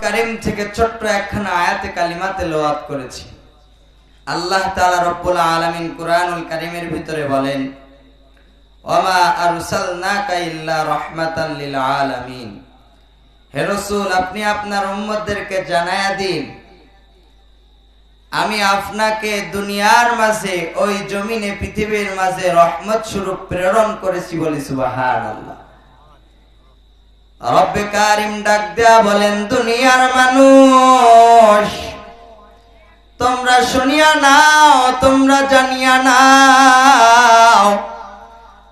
কারীম থেকে ছোট্ট একখানা আয়াতে কালিমা তেলাওয়াত করেছি। আল্লাহ তাআলা রব্বুল আলামিন কুরআনুল কারীমের ভিতরে বলেন, ওয়ামা আরসালনাকা ইল্লা রাহমাতাল লিল আলামিন। হে রাসূল, আপনি আপনার উম্মতদেরকে জানায়া দিন, আমি আপনাকে দুনিয়ার মাঝে, ওই জমিনে পৃথিবীর মাঝে রহমত স্বরূপ প্রেরণ করেছি। বলি সুবহানাল্লাহ। রব্বে কারিম ডাক দেয়া বলেন, দুনিয়ার মানুষ তোমরা শুনিয়া নাও, তোমরা জানিয়া নাও,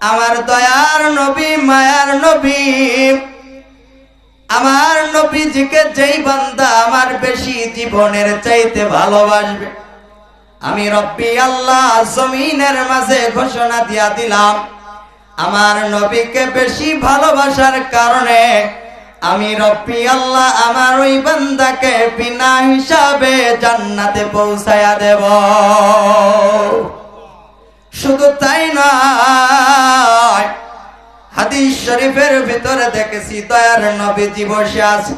আমার দয়ার নবী, মায়ার নবী, আমার নবীজিকে যেই বান্দা আমার বেশি জীবনের চাইতে ভালোবাসবে, আমি রব্বি আল্লাহ জমিনের মাঝে ঘোষণা দিয়া দিলাম, আমার নবীকে বেশি ভালোবাসার কারণে আমি রব্বি আল্লাহ আমার ওই বান্দাকে বিনা হিসাবে জান্নাতে পৌঁছায়া দেব। শুধু তাই নয়, হাদিস শরীফের ভিতরে দেখেছি দয়ার নবীজি বসে আছে,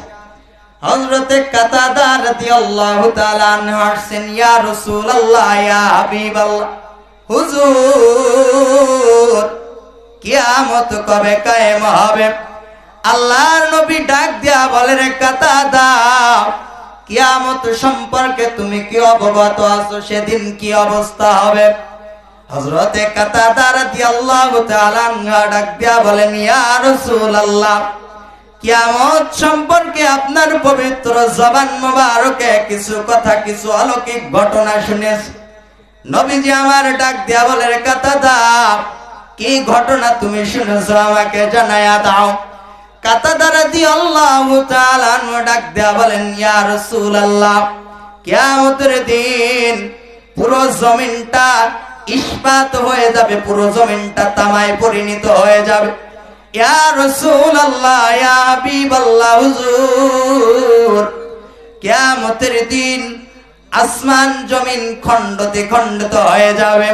হযরতে কাতাদা রাদিয়াল্লাহু তাআলা আনহু আসেন, ইয়া রাসূলুল্লাহ, ইয়া হাবিবাল্লাহ, হুজুর কিয়ামত কবে কায়েম হবে? আল্লাহর নবী ডাক দিয়া বলে, রে কাতাদা, কিয়ামত সম্পর্কে তুমি কি অবগত আছো? সেদিন কি অবস্থা হবে? হযরতে কাতাদা রাদিয়াল্লাহু তাআলা আনহু ডাক দিয়া বলেন, ইয়া রাসূলুল্লাহ, কিয়ামত সম্পর্কে আপনার পবিত্র জবান মোবারকে কিছু কথা, কিছু অলৌকিক ঘটনা শুনেছি। নবীজি আমার ডাক দিয়া বলে, রে কাতাদা, কি ঘটনা তুমি শুনেছো আমাকে জানায়া দাও। কাতাদা রাদিয়াল্লাহু তাআলা আনহু ডাক দিয়া বলেন, ইয়া রাসূলুল্লাহ, কিয়ামতের দিন পুরো জমিনটা ইস্পাত হয়ে যাবে, পুরো জমিনটা তামায় পরিণত হয়ে যাবে। ইয়া রাসূলুল্লাহ, ইয়া হাবিবাল্লাহ, হুজুর কিয়ামতের দিন আসমান জমিন খণ্ডতে খণ্ডিত হয়ে যাবে।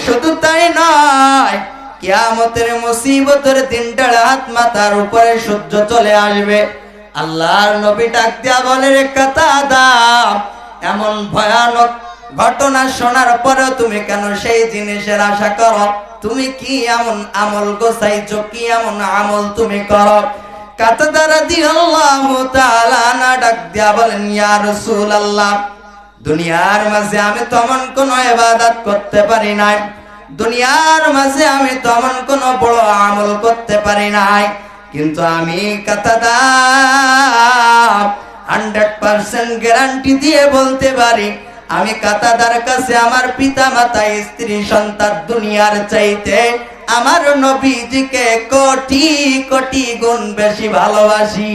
শুধু তাই নয়, কিয়ামতের মুসিবতের দিনটা রাত মাথার উপরে সূর্য চলে আসবে। আল্লাহর নবী ডাক দিয়া বলে, রে কাতাদা, এমন ভয়ানক ঘটনা শোনার পরেও তুমি কেন সেই জিনিসের আশা করো? তুমি কি এমন আমল গোছাইছো? কি এমন আমল তুমি করো? কাতাদা রাদিয়াল্লাহু তাআলা ডাক দিয়া বলেন, ইয়া রাসূলুল্লাহ, দুনিয়ার মাঝে আমি তেমন কোন ইবাদত করতে পারি নাই, দুনিয়ার মাঝে আমি তেমন কোন বড় আমল করতে পারি নাই, কিন্তু আমি কাতাদা 100% গ্যারান্টি দিয়ে বলতে পারি, আমি কাতাদার কাছে আমার পিতা মাতা, স্ত্রী সন্তান দুনিয়ার চাইতে আমার নবীজিকে কোটি কোটি গুণ বেশি ভালোবাসি।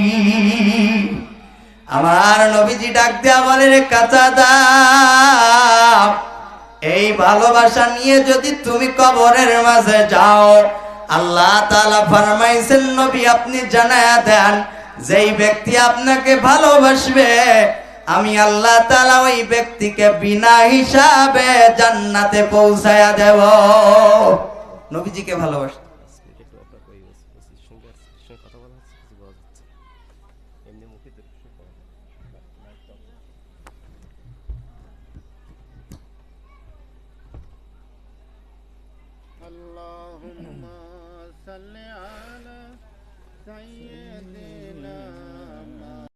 আমার নবীজি ডাক দেয়া বলে, রে কাতাদা, এই ভালোবাসা নিয়ে যদি তুমি কবরের মাঝে যাও, আল্লাহ তাআলা ফরমাইছেন, নবী আপনি জানায়া দেন, যেই ব্যক্তি আপনাকে ভালোবাসবে আমি আল্লাহ তাআলা ওই ব্যক্তিকে বিনা হিসাবে জান্নাতে পৌঁছায়া দেব। নবীজিকে ভালোবাসতে اللهم صل على سيدنا